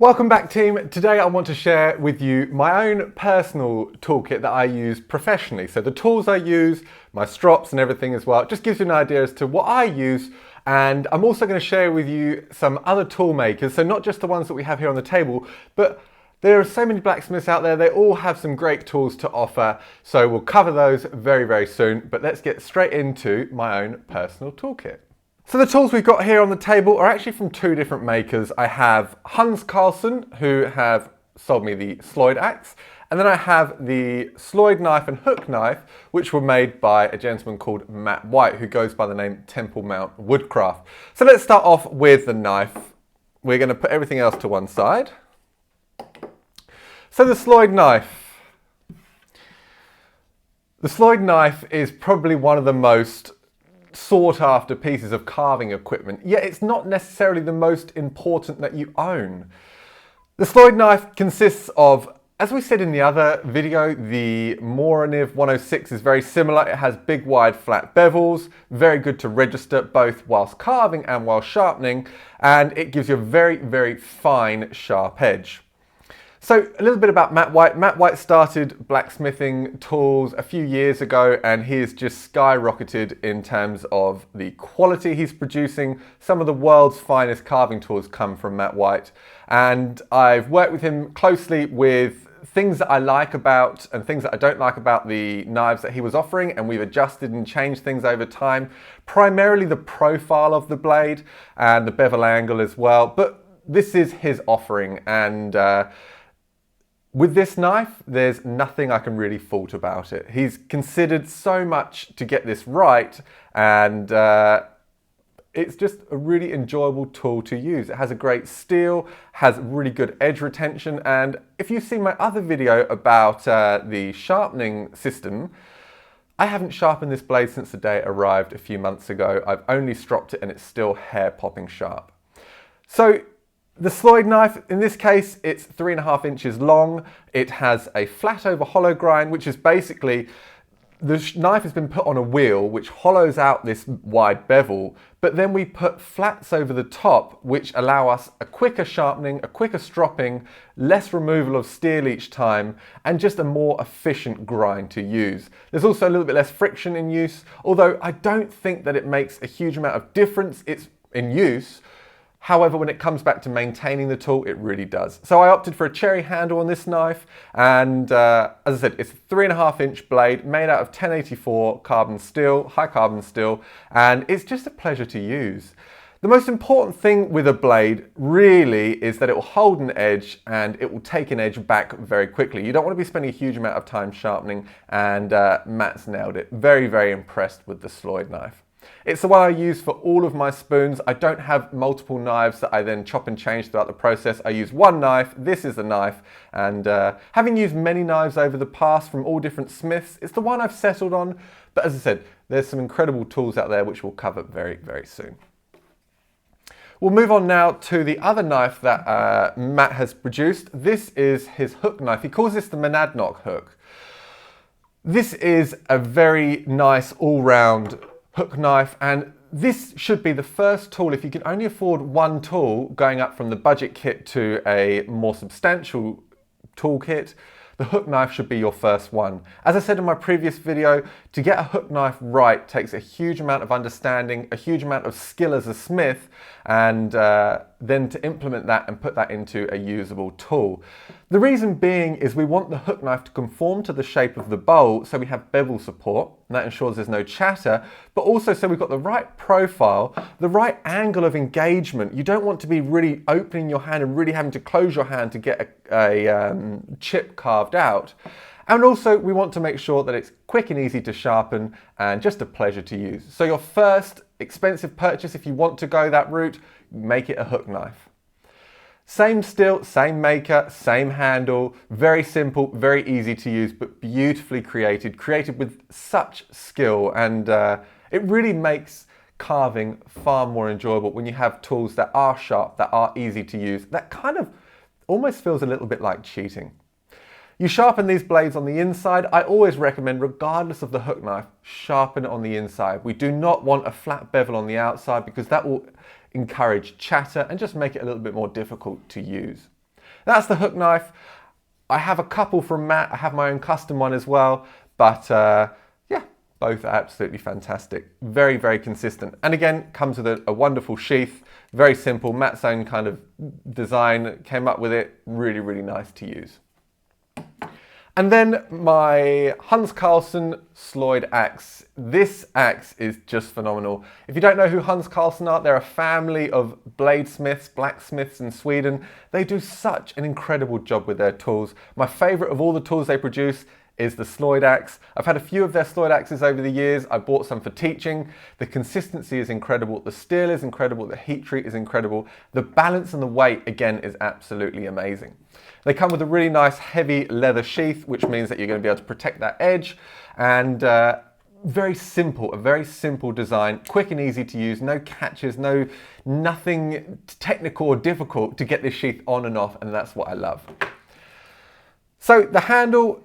Welcome back, team. Today I want to share with you my own personal toolkit that I use professionally. So the tools I use, my strops and everything as well. It just gives you an idea as to what I use. And I'm also going to share with you some other tool makers. So not just the ones that we have here on the table, but there are so many blacksmiths out there. They all have some great tools to offer. So we'll cover those very, very soon. But let's get straight into my own personal toolkit. So the tools we've got here on the table are actually from two different makers. I have Karlsson, who have sold me the Lloyd Axe, and then I have the Lloyd knife and hook knife, which were made by a gentleman called Matt White, who goes by the name Temple Mount Woodcraft. So let's start off with the knife. We're going to put everything else to one side. So the Lloyd knife. The Lloyd knife is probably one of the most sought after pieces of carving equipment, yet it's not necessarily the most important that you own. The Lloyd knife consists of, as we said in the other video, the Moroniv 106 is very similar. It has big, wide, flat bevels, very good to register both whilst carving and while sharpening, and it gives you a very, very fine, sharp edge. So a little bit about Matt White. Matt White started blacksmithing tools a few years ago, and he has just skyrocketed in terms of the quality he's producing. Some of the world's finest carving tools come from Matt White, and I've worked with him closely with things that I like about and things that I don't like about the knives that he was offering, and we've adjusted and changed things over time. Primarily the profile of the blade and the bevel angle as well, but this is his offering, and with this knife, there's nothing I can really fault about it. He's considered so much to get this right, and it's just a really enjoyable tool to use. It has a great steel, has really good edge retention, and if you've seen my other video about the sharpening system, I haven't sharpened this blade since the day it arrived a few months ago. I've only stropped it and it's still hair-popping sharp. So the Lloyd knife, in this case, it's 3.5 inches long. It has a flat over hollow grind, which is basically, the knife has been put on a wheel which hollows out this wide bevel, but then we put flats over the top which allow us a quicker sharpening, a quicker stropping, less removal of steel each time, and just a more efficient grind to use. There's also a little bit less friction in use, although I don't think that it makes a huge amount of difference. It's in use. However, when it comes back to maintaining the tool, it really does. So I opted for a cherry handle on this knife, and as I said, it's a 3.5 inch blade made out of 1084 carbon steel, high carbon steel, and it's just a pleasure to use. The most important thing with a blade really is that it will hold an edge and it will take an edge back very quickly. You don't want to be spending a huge amount of time sharpening, and Matt's nailed it. Very, very impressed with the Lloyd knife. It's the one I use for all of my spoons. I don't have multiple knives that I then chop and change throughout the process. I use one knife, this is the knife, and having used many knives over the past from all different smiths, it's the one I've settled on. But as I said, there's some incredible tools out there which we'll cover very, very soon. We'll move on now to the other knife that Matt has produced. This is his hook knife. He calls this the Monadnock hook. This is a very nice all-round hook knife, and this should be the first tool, if you can only afford one tool going up from the budget kit to a more substantial toolkit, the hook knife should be your first one. As I said in my previous video, to get a hook knife right takes a huge amount of understanding, a huge amount of skill as a smith, and then to implement that and put that into a usable tool. The reason being is we want the hook knife to conform to the shape of the bowl, so we have bevel support, and that ensures there's no chatter, but also so we've got the right profile, the right angle of engagement. You don't want to be really opening your hand and really having to close your hand to get a chip carved out. And also we want to make sure that it's quick and easy to sharpen and just a pleasure to use. So your first expensive purchase, if you want to go that route, make it a hook knife. Same steel, same maker, same handle, very simple, very easy to use, but beautifully created with such skill, and it really makes carving far more enjoyable when you have tools that are sharp, that are easy to use. That kind of almost feels a little bit like cheating. You sharpen these blades on the inside. I always recommend, regardless of the hook knife, sharpen it on the inside. We do not want a flat bevel on the outside because that will encourage chatter and just make it a little bit more difficult to use. That's the hook knife. I have a couple from Matt. I have my own custom one as well, but yeah, both are absolutely fantastic. Very, very consistent. And again, comes with a wonderful sheath. Very simple. Matt's own kind of design, came up with it. Really, really nice to use. And then my Karlsson Lloyd Axe. This axe is just phenomenal. If you don't know who Karlsson are, they're a family of bladesmiths, blacksmiths in Sweden. They do such an incredible job with their tools. My favorite of all the tools they produce is the Lloyd Axe. I've had a few of their Lloyd Axes over the years. I bought some for teaching. The consistency is incredible. The steel is incredible. The heat treat is incredible. The balance and the weight, again, is absolutely amazing. They come with a really nice heavy leather sheath, which means that you're going to be able to protect that edge, and a very simple design, quick and easy to use, no catches, nothing technical or difficult to get this sheath on and off, and that's what I love. So the handle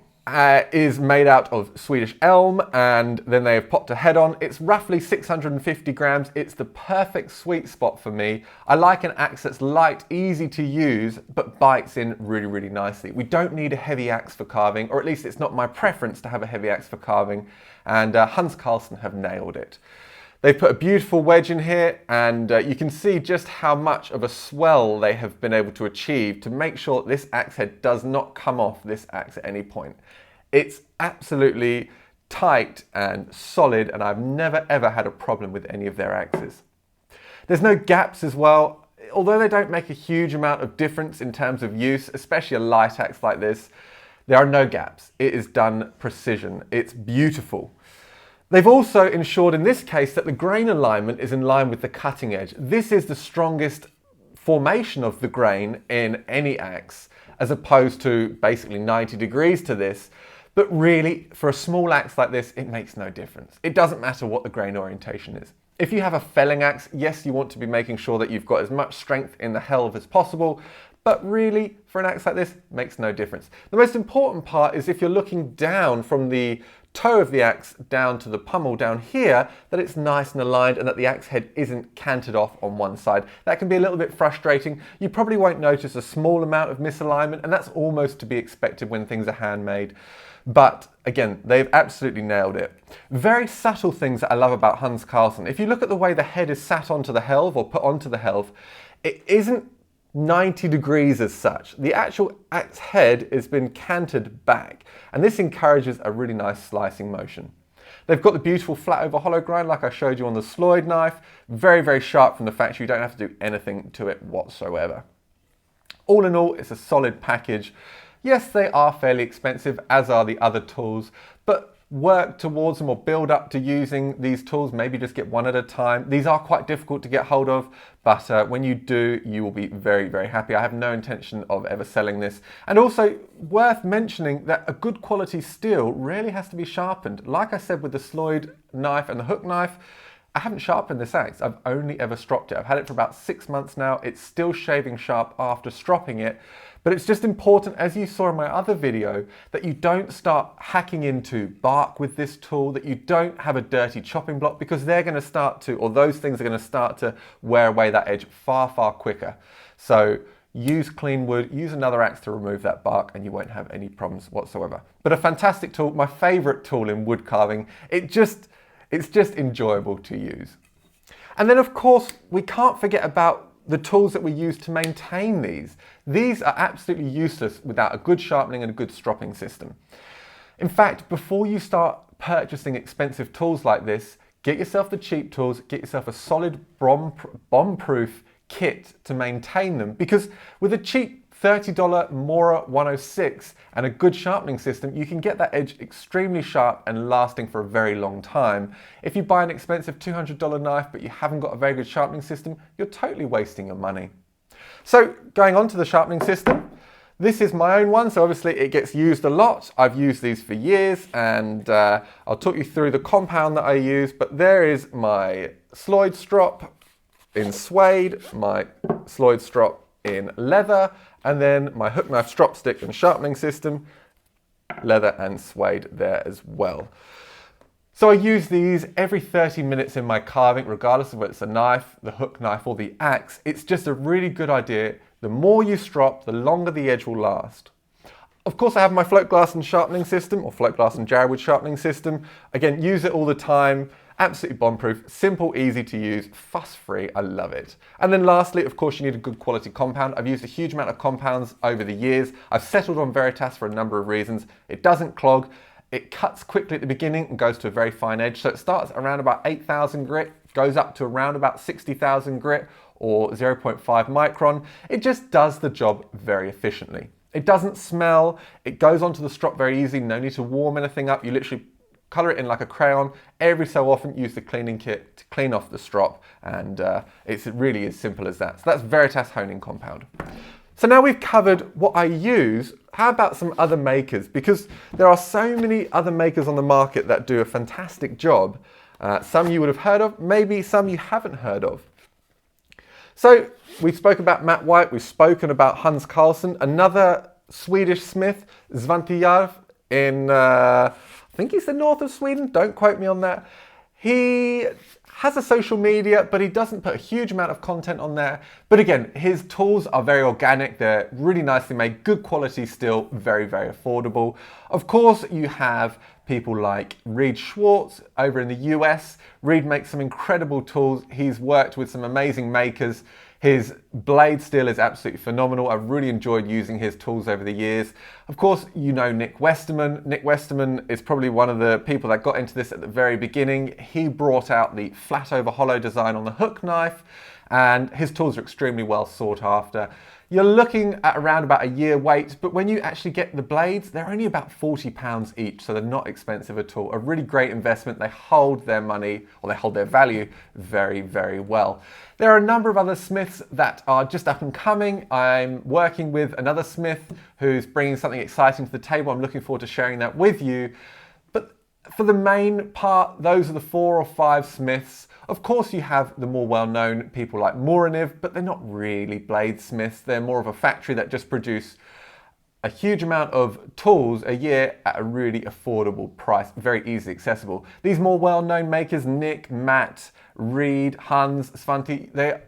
is made out of Swedish elm, and then they have popped a head on. It's roughly 650 grams. It's the perfect sweet spot for me. I like an axe that's light, easy to use, but bites in really, really nicely. We don't need a heavy axe for carving, or at least it's not my preference to have a heavy axe for carving, and Karlsson have nailed it. They've put a beautiful wedge in here, and you can see just how much of a swell they have been able to achieve to make sure that this axe head does not come off this axe at any point. It's absolutely tight and solid, and I've never ever had a problem with any of their axes. There's no gaps as well. Although they don't make a huge amount of difference in terms of use, especially a light axe like this, there are no gaps. It is done precision. It's beautiful. They've also ensured in this case that the grain alignment is in line with the cutting edge. This is the strongest formation of the grain in any axe, as opposed to basically 90 degrees to this. But really, for a small axe like this, it makes no difference. It doesn't matter what the grain orientation is. If you have a felling axe, yes, you want to be making sure that you've got as much strength in the helve as possible, but really, for an axe like this, makes no difference. The most important part is if you're looking down from the toe of the axe down to the pommel down here, that it's nice and aligned and that the axe head isn't canted off on one side. That can be a little bit frustrating. You probably won't notice a small amount of misalignment, and that's almost to be expected when things are handmade. But again, they've absolutely nailed it. Very subtle things that I love about Karlsson. If you look at the way the head is sat onto the helve or put onto the helve, it isn't 90 degrees as such. The actual axe head has been canted back, and this encourages a really nice slicing motion. They've got the beautiful flat over hollow grind like I showed you on the Lloyd knife. Very, very sharp from the factory. You don't have to do anything to it whatsoever. All in all, it's a solid package. Yes, they are fairly expensive, as are the other tools, but work towards them or build up to using these tools. Maybe just get one at a time. These are quite difficult to get hold of, but when you do, you will be very, very happy. I have no intention of ever selling this. And also worth mentioning that a good quality steel really has to be sharpened. Like I said with the Lloyd knife and the hook knife, I haven't sharpened this axe. I've only ever stropped it. I've had it for about 6 months now. It's still shaving sharp after stropping it. But it's just important, as you saw in my other video, that you don't start hacking into bark with this tool, that you don't have a dirty chopping block, because they're going to start to, or those things are going to start to wear away that edge far, far quicker. So use clean wood, use another axe to remove that bark, and you won't have any problems whatsoever. But a fantastic tool, my favorite tool in wood carving. It's just enjoyable to use. And then of course, we can't forget about the tools that we use to maintain these. These are absolutely useless without a good sharpening and a good stropping system. In fact, before you start purchasing expensive tools like this, get yourself the cheap tools, get yourself a solid bomb-proof kit to maintain them, because with a cheap $30 Mora 106 and a good sharpening system, you can get that edge extremely sharp and lasting for a very long time. If you buy an expensive $200 knife but you haven't got a very good sharpening system, you're totally wasting your money. So going on to the sharpening system, this is my own one, so obviously it gets used a lot. I've used these for years, and I'll talk you through the compound that I use, but there is my Lloyd strop in suede, my Lloyd strop in leather, and then my hook knife strop stick and sharpening system, leather and suede there as well. So I use these every 30 minutes in my carving, regardless of whether it's a knife, the hook knife or the axe. It's just a really good idea The more you strop, the longer the edge will last. Of course, I have my float glass and sharpening system, or float glass and jarwood sharpening system. Again, use it all the time. Absolutely bomb-proof, simple, easy to use, fuss-free. I love it. And then lastly, of course, you need a good quality compound. I've used a huge amount of compounds over the years. I've settled on Veritas for a number of reasons. It doesn't clog. It cuts quickly at the beginning and goes to a very fine edge. So it starts around about 8,000 grit, goes up to around about 60,000 grit or 0.5 micron. It just does the job very efficiently. It doesn't smell. It goes onto the strop very easy. No need to warm anything up. You literally color it in like a crayon. Every so often use the cleaning kit to clean off the strop, and it's really as simple as that. So that's Veritas honing compound. So now we've covered what I use, how about some other makers? Because there are so many other makers on the market that do a fantastic job. Some you would have heard of, maybe some you haven't heard of. So we've spoken about Matt White, we've spoken about Hans Karlsson, another Swedish smith, Svante Järv in, I think he's the north of Sweden, don't quote me on that. He has a social media, but he doesn't put a huge amount of content on there. But again, his tools are very organic, they're really nicely made, good quality still, very, very affordable. Of course, you have people like Reid Schwartz over in the US. Reid makes some incredible tools. He's worked with some amazing makers. His blade steel is absolutely phenomenal. I've really enjoyed using his tools over the years. Of course, you know Nick Westermann. Nick Westermann is probably one of the people that got into this at the very beginning. He brought out the flat over hollow design on the hook knife, and his tools are extremely well sought after. You're looking at around about a year wait, but when you actually get the blades, they're only about £40 each, so they're not expensive at all. A really great investment. They hold their money, or they hold their value very, very well. There are a number of other smiths that are just up and coming. I'm working with another smith who's bringing something exciting to the table. I'm looking forward to sharing that with you. But for the main part, those are the 4 or 5 smiths. Of course, you have the more well-known people like Moraniv, but they're not really bladesmiths. They're more of a factory that just produce a huge amount of tools a year at a really affordable price, very easily accessible. These more well-known makers, Nick, Matt, Reid, Hans, Svante, they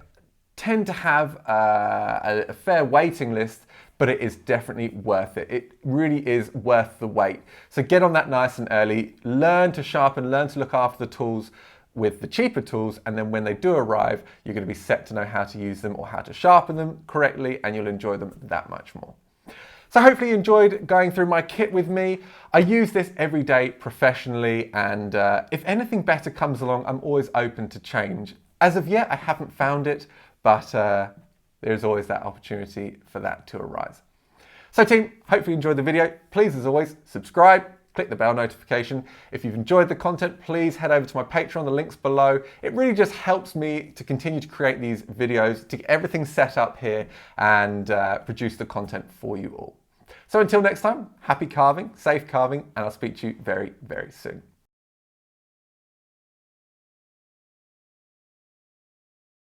tend to have a fair waiting list, but it is definitely worth it. It really is worth the wait. So get on that nice and early, learn to sharpen, learn to look after the tools with the cheaper tools, and then when they do arrive, you're going to be set to know how to use them or how to sharpen them correctly, and you'll enjoy them that much more. So hopefully you enjoyed going through my kit with me. I use this every day professionally, and if anything better comes along, I'm always open to change. As of yet, I haven't found it, but there's always that opportunity for that to arise. So team, hopefully you enjoyed the video. Please, as always, subscribe, click the bell notification. If you've enjoyed the content, please head over to my Patreon, the link's below. It really just helps me to continue to create these videos, to get everything set up here and produce the content for you all. So until next time, happy carving, safe carving, and I'll speak to you very, very soon.